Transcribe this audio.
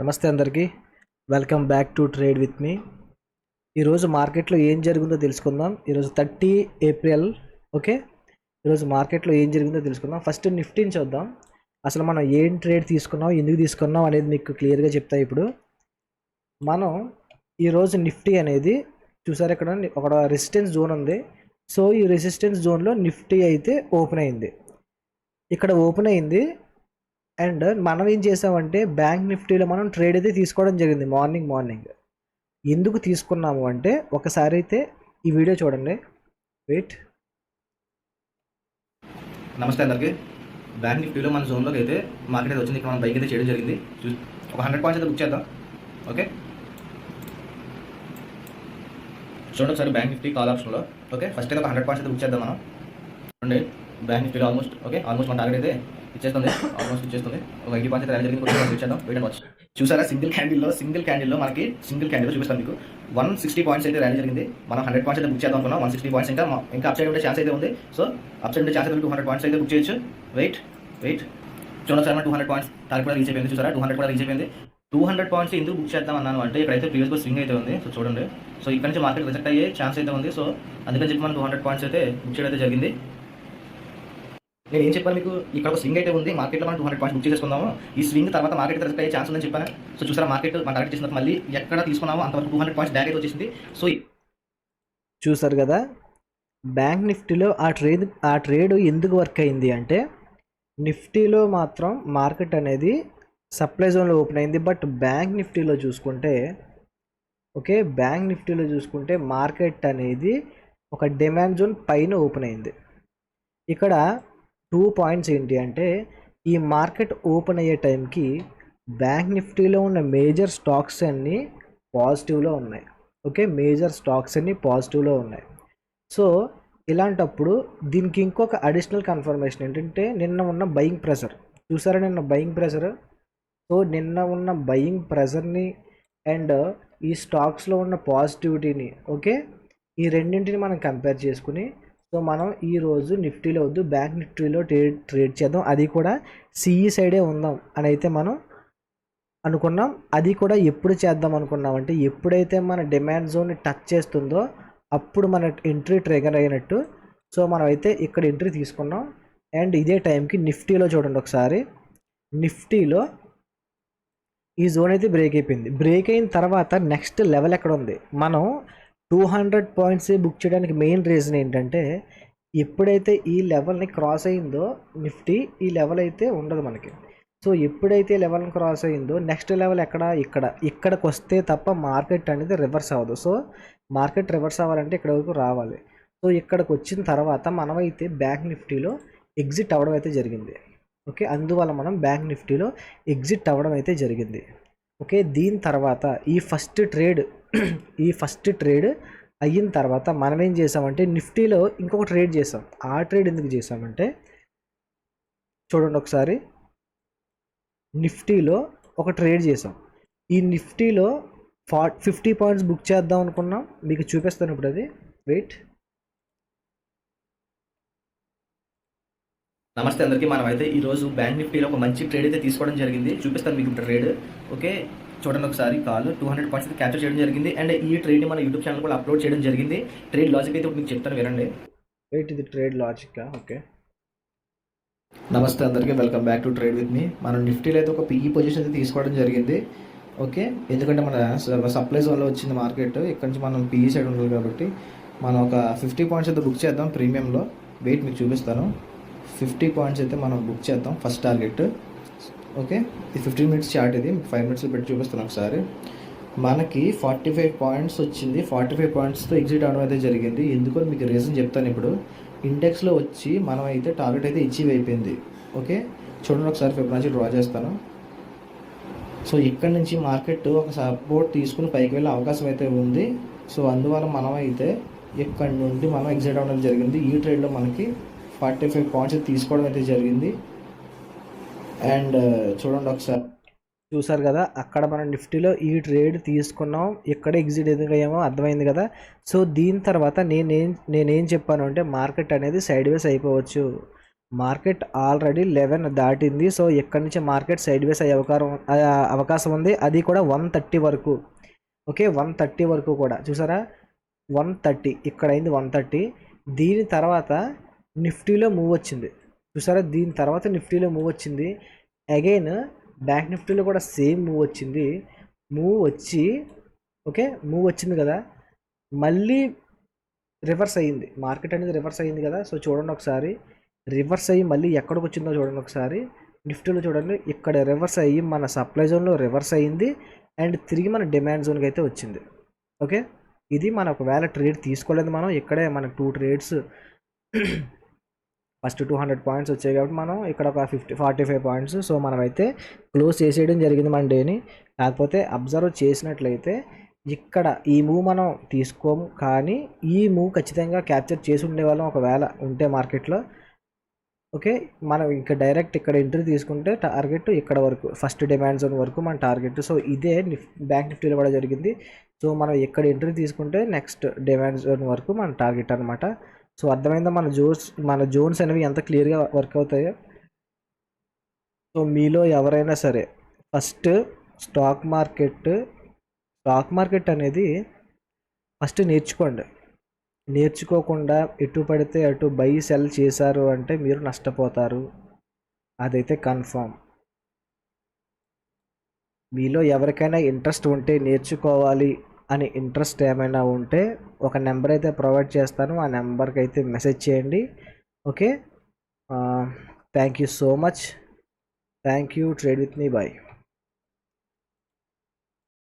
నమస్తే అందరికీ. Welcome back to trade with me. ఈరోజు మార్కెట్లో ఏం జరిగిందో తెలుసుకుందాం. ఈరోజు 30 ఏప్రిల్. ఓకే, ఈరోజు మార్కెట్లో ఏం జరిగిందో తెలుసుకుందాం. ఫస్ట్ నిఫ్టీని చూద్దాం. అసలు మనం ఏం ట్రేడ్ తీసుకున్నాం, ఎందుకు తీసుకున్నాం అనేది మీకు క్లియర్గా చెప్తా. ఇప్పుడు మనం ఈరోజు నిఫ్టీ అనేది చూసారు, ఇక్కడ ఒక రెసిస్టెన్స్ జోన్ ఉంది. సో ఈ రెసిస్టెన్స్ జోన్లో నిఫ్టీ అయితే ఓపెన్ అయింది. ఇక్కడ ఓపెన్ అయింది. అండ్ మనం ఏం చేసామంటే బ్యాంక్ నిఫ్టీలో మనం ట్రేడ్ అయితే తీసుకోవడం జరిగింది మార్నింగ్. ఎందుకు తీసుకున్నాము అంటే ఒకసారి అయితే ఈ వీడియో చూడండి. వెయిట్. నమస్తే అందరికీ. బ్యాంక్ నిఫ్టీలో మన జోన్లోకి అయితే మార్కెట్ అయితే వచ్చింది. ఇక్కడ మనం బైక్ అయితే చేయడం జరిగింది. ఒక 100 పాయింట్స్ అయితే బుక్ చేద్దాం. ఓకే, చూడండి ఒకసారి బ్యాంక్ నిఫ్టీ కాల్ ఆప్షన్లో. ఓకే, ఫస్ట్ అయితే ఒక 100 పాయింట్స్ అయితే బుక్ చేద్దాం మనం. చూడండి బ్యాంక్ నిఫ్టీలో ఆల్మోస్ట్ మన టార్గెట్ అయితే ఇచ్చేస్తుంది. ఒక 80 పాయింట్స్ అయితే జరిగింది. కొంచెం ఇచ్చేద్దాం. Wait and watch. చూసారా, సింగిల్ క్యాండిల్లో మనకి సింగిల్ క్యాండిల్ చూపిస్తాను మీకు. 160 పాయింట్స్ అయితే ర్యాలీ జరిగింది. మనం 100 పాయింట్స్ అయితే బుక్ చేద్దాం అనుకున్నాం. 160 పాయింట్స్ ఇంకా అప్ సైడ్ ఉండే ఛాన్స్ అయితే ఉంది. సో అప్ సైడ్ ఉండే ఛాన్స్ అయితే 200 పాయింట్స్ అయితే బుక్ చేయొచ్చు. వెయిట్ చూడండి సార్, 200 పాయింట్స్ టార్గెట్ కూడా రీచ్ అయిపోయింది. చూసారా, 200 కూడా రీచ్ అయిపోయింది. 200 పాయింట్స్ ఎందుకు బుక్ చేద్దాం అన్నాను అంటే ఇక్కడైతే ప్రీవియస్ స్వింగ్ అయితే ఉంది. సో చూడండి, సో ఇక్కడ నుంచి మార్కెట్ రిజెక్ట్ అయ్యే ఛాన్స్ అయితే ఉంది. సో అందుకని చెప్పి మనం 200 పాయింట్స్ అయితే బుక్ చేయడం అయితే జరిగింది. నేను ఏం చెప్పాను మీకు, ఇక్కడ ఒక స్వింగ్ అయితే ఉంది. మార్కెట్లో మనం 200 పాయింట్స్ బుక్ చేసుకుందాము. ఈ స్వింగ్ తర్వాత మార్కెట్ రిజెక్ట్ అయ్యే ఛాన్స్ ఉందని చెప్పాను. సో చూసారా, మార్కెట్ మనం టార్గెట్ చేసినప్పుడు మళ్ళీ ఎక్కడ తీసుకున్నామో అంతవరకు 200 పాయింట్స్ బ్యాక్ అయితే వచ్చేసింది. సో చూసారు కదా, బ్యాంక్ నిఫ్టీలో ఆ ట్రేడ్ ఎందుకు వర్క్ అయింది అంటే నిఫ్టీలో మాత్రం మార్కెట్ అనేది సప్లై జోన్లో ఓపెన్ అయింది. బట్ బ్యాంక్ నిఫ్టీలో చూసుకుంటే మార్కెట్ అనేది ఒక డిమాండ్ జోన్ పైన ఓపెన్ అయింది. ఇక్కడ 2 పాయింట్స్ ఏంటి అంటే ఈ మార్కెట్ ఓపెన్ అయ్యే టైంకి బ్యాంక్ నిఫ్టీలో ఉన్న మేజర్ స్టాక్స్ అన్నీ పాజిటివ్లో ఉన్నాయి. సో ఇలాంటప్పుడు దీనికి ఇంకొక అడిషనల్ కన్ఫర్మేషన్ ఏంటంటే నిన్న ఉన్న బయింగ్ ప్రెషర్ చూసారా, సో నిన్న ఉన్న బయింగ్ ప్రెషర్ని అండ్ ఈ స్టాక్స్లో ఉన్న పాజిటివిటీని, ఓకే, ఈ రెండింటిని మనం కంపేర్ చేసుకుని సో మనం ఈరోజు నిఫ్టీలో వద్దు బ్యాంక్ నిఫ్టీలో ట్రేడ్ చేద్దాం, అది కూడా సిఈ సైడే ఉందాం అని అయితే మనం అనుకున్నాం. అది కూడా ఎప్పుడు చేద్దాం అనుకున్నాం అంటే ఎప్పుడైతే మన డిమాండ్ జోన్ని టచ్ చేస్తుందో అప్పుడు మన ఎంట్రీ ట్రిగర్ అయినట్టు. సో మనం అయితే ఇక్కడ ఎంట్రీ తీసుకున్నాం. అండ్ ఇదే టైంకి నిఫ్టీలో చూడండి ఒకసారి, నిఫ్టీలో ఈ జోన్ అయితే బ్రేక్ అయిపోయింది. బ్రేక్ అయిన తర్వాత నెక్స్ట్ లెవెల్ ఎక్కడ ఉంది, మనం 200 పాయింట్స్ బుక్ చేయడానికి మెయిన్ రీజన్ ఏంటంటే ఎప్పుడైతే ఈ లెవెల్ని క్రాస్ అయిందో నిఫ్టీ, ఈ లెవెల్ అయితే ఉండదు మనకి. సో ఎప్పుడైతే లెవెల్ని క్రాస్ అయిందో నెక్స్ట్ లెవెల్ ఇక్కడికి వస్తే తప్ప మార్కెట్ అనేది రివర్స్ అవ్వదు. సో మార్కెట్ రివర్స్ అవ్వాలంటే ఇక్కడ వరకు రావాలి. సో ఇక్కడికి వచ్చిన తర్వాత మనమైతే బ్యాంక్ నిఫ్టీలో ఎగ్జిట్ అవ్వడం అయితే జరిగింది. ఓకే, అందువల్ల మనం బ్యాంక్ నిఫ్టీలో ఎగ్జిట్ అవ్వడం అయితే జరిగింది. ఓకే, దీని తర్వాత ఈ ఫస్ట్ ట్రేడ్ అయిన తర్వాత మనం ఏం చేసామంటే నిఫ్టీలో ఇంకొక ట్రేడ్ చేసాం. ఆ ట్రేడ్ ఎందుకు చేసామంటే చూడండి ఒకసారి, నిఫ్టీలో ఒక ట్రేడ్ చేసాం. ఈ నిఫ్టీలో 50 పాయింట్స్ బుక్ చేద్దాం అనుకున్నాం. మీకు చూపిస్తాను ఇప్పుడు అది. వెయిట్. నమస్తే అందరికీ. మనం అయితే ఈరోజు బ్యాంక్ నిఫ్టీలో ఒక మంచి ట్రేడ్ అయితే తీసుకోవడం జరిగింది. చూపిస్తాను మీకు ట్రేడ్. ఓకే, చూడండి ఒకసారి. 200 పాయింట్స్ అయితే క్యాప్చర్ చేయడం జరిగింది. అండ్ ఈ ట్రేడ్ని మన యూట్యూబ్ ఛానల్ కూడా అప్లోడ్ చేయడం జరిగింది. ట్రేడ్ లాజిక్ అయితే మీకు చెప్తాను, వినండి. వెయిట్, ఇది ట్రేడ్ లాజిక్. ఓకే, నమస్తే అందరికీ. Welcome back to trade with me. మనం నిఫ్టీలో అయితే ఒక పీఈ పొజిషన్ అయితే తీసుకోవడం జరిగింది. ఓకే, ఎందుకంటే మన సప్లై జోన్లో వచ్చింది మార్కెట్. ఇక్కడ నుంచి మనం పీఈ సైడ్ ఉండాలి కాబట్టి మనం ఒక 50 పాయింట్స్ అయితే బుక్ చేద్దాం ప్రీమియంలో. వెయిట్ మీకు చూపిస్తాను. 50 పాయింట్స్ అయితే మనం బుక్ చేద్దాం ఫస్ట్ టార్గెట్. ఓకే, ఇది 15 మినిట్స్ చార్ట్. ఇది 5 మినిట్స్లో పెట్టి చూపిస్తాను ఒకసారి. మనకి 45 పాయింట్స్ వచ్చింది. 45 పాయింట్స్తో ఎగ్జిట్ అవడం అయితే జరిగింది. ఎందుకో మీకు రీజన్ చెప్తాను ఇప్పుడు. ఇండెక్స్లో వచ్చి మనం అయితే టార్గెట్ అయితే అచీవ్ అయిపోయింది. ఓకే, చూడండి ఒకసారి. ఫిబొనాచి డ్రా చేస్తాను. సో ఇక్కడ నుంచి మార్కెట్ ఒక సపోర్ట్ తీసుకుని పైకి వెళ్ళే అవకాశం అయితే ఉంది. సో అందువల్ల మనం అయితే ఇక్కడ నుండి మనం ఎగ్జిట్ అవ్వడం జరిగింది. ఈ ట్రేడ్లో మనకి 45 పాయింట్స్ తీసుకోవడం అయితే జరిగింది. అండ్ చూడండి ఒకసారి, చూసారు కదా, అక్కడ మనం నిఫ్టీలో ఈ ట్రేడ్ తీసుకున్నాం. ఇక్కడ ఎగ్జిట్ ఎందుకు అయ్యామో అర్థమైంది కదా. సో దీని తర్వాత నేనేం చెప్పాను అంటే మార్కెట్ అనేది సైడ్ వేస్ అయిపోవచ్చు, మార్కెట్ ఆల్రెడీ 11 దాటింది. సో ఇక్కడ నుంచి మార్కెట్ సైడ్ వేస్ అయ్యే అవకాశం ఉంది, అది కూడా 130 వరకు. ఓకే, 130 వరకు కూడా చూసారా, 130 ఇక్కడ అయింది 130. దీని తర్వాత నిఫ్టీలో మూవ్ వచ్చింది చూసారా, దీని తర్వాత నిఫ్టీలో మూవ్ వచ్చింది. అగైన్ బ్యాంక్ నిఫ్టీలో కూడా సేమ్ మూవ్ వచ్చింది. మూవ్ వచ్చి ఓకే, మూవ్ వచ్చింది కదా, మళ్ళీ రివర్స్ అయ్యింది. మార్కెట్ అనేది రివర్స్ అయ్యింది కదా. సో చూడండి ఒకసారి, రివర్స్ అయ్యి మళ్ళీ ఎక్కడికి వచ్చిందో చూడండి ఒకసారి. నిఫ్టీలో చూడండి, ఇక్కడ రివర్స్ అయ్యి మన సప్లై జోన్లో రివర్స్ అయ్యింది అండ్ తిరిగి మన డిమాండ్ జోన్కి అయితే వచ్చింది. ఓకే, ఇది మన ఒకవేళ ట్రేడ్ తీసుకోలేదు మనం, ఇక్కడే మనకు 2 ట్రేడ్స్ ఫస్ట్ 200 పాయింట్స్ వచ్చాయి కాబట్టి మనం ఇక్కడ ఒక 45 పాయింట్స్. సో మనమైతే క్లోజ్ చేసేయడం జరిగింది మన డేని. కాకపోతే అబ్జర్వ్ చేసినట్లయితే ఇక్కడ ఈ మూవ్ మనం తీసుకోము, కానీ ఈ మూవ్ ఖచ్చితంగా క్యాప్చర్ చేసి ఉండేవాళ్ళం ఒకవేళ ఉంటే మార్కెట్లో. ఓకే, మనం ఇంకా డైరెక్ట్ ఇక్కడ ఎంట్రీ తీసుకుంటే టార్గెట్ ఇక్కడ వరకు, ఫస్ట్ డిమాండ్ జోన్ వరకు మన టార్గెట్. సో ఇదే బ్యాంక్ నిఫ్టీలో కూడా జరిగింది. సో మనం ఇక్కడ ఎంట్రీ తీసుకుంటే నెక్స్ట్ డిమాండ్ జోన్ వరకు మన టార్గెట్ అనమాట. సో అర్థమైందా మన జోన్స్ అనేవి ఎంత క్లియర్గా వర్క్ అవుతాయో. సో మీలో ఎవరైనా సరే ఫస్ట్ స్టాక్ మార్కెట్ అనేది ఫస్ట్ నేర్చుకోండి. నేర్చుకోకుండా ఎటు పడితే అటు బై సెల్ చేశారు అంటే మీరు నష్టపోతారు, అదైతే కన్ఫామ్. మీలో ఎవరికైనా ఇంట్రెస్ట్ ఉంటే, నేర్చుకోవాలి అని ఇంట్రెస్ట్ ఏమైనా ఉంటే ఒక నెంబర్ అయితే ప్రొవైడ్ చేస్తాను, ఆ నెంబర్కి అయితే మెసేజ్ చేయండి. Okay, thank you so much. Thank you. Trade with me. Bye.